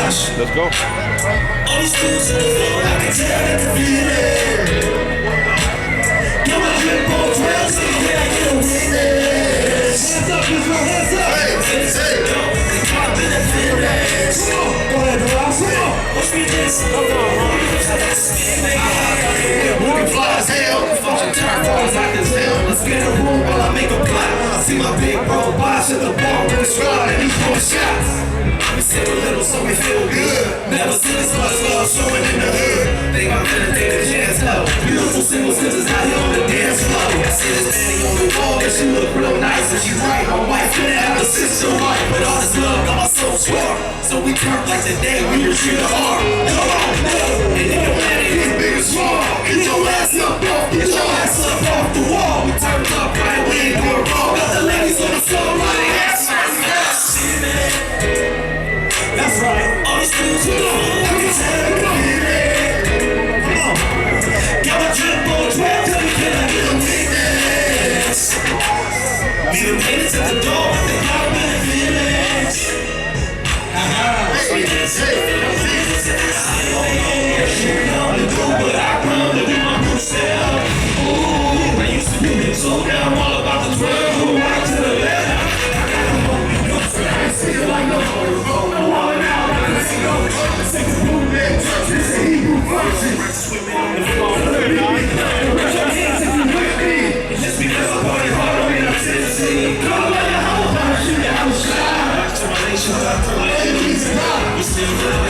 Let's go. All these dudes on the floor, I can tell they can feel it. Got my drip on 12, so can I get a witness? Hands up, Israel, hands up. Hey. They caught me in the fitness. Go ahead, Ross. Watch me dance. Moving fly as hell. Fucking turn falls like this hell. Let's get a room while I make a plot. I see my big bro boss at the bar with a squad and he's throwing shots. We sip a little so we feel good. Never seen this much love showing in the hood. Think I'm gonna take a chance though. Beautiful single sisters out here on the dance floor. I see this nanny on the wall and she look real nice and she right. My wife couldn't have a sister right, but all this love got my soul score. So we turn like the day we retreat the heart. Come on, and if your man ain't big or small, get your ass up off, get your ass up off the wall. We turned up right, we ain't doing wrong. Got the ladies on the floor running ass. That's right. All these dudes with the hood, I can tell they can feel it. Come on. Got my drip on 12, tell me can I get a witness? Leave them haters at the door, they got me in feelings. But I come to do my good self. Ooh, I used to do it so now I'm all about the 12. Go right to the left. I got a hope you go to I see it like no hope. No walling out. Let's go. Let's take a boom leg touch. This is Hebrew version. Swimming on the floor. Raise your hands if you with me. Just because I party hard on me, I'm Tennessee. Come on, let your house. Shoot your house shine. Back to my nation. Back to my enemies. We still live.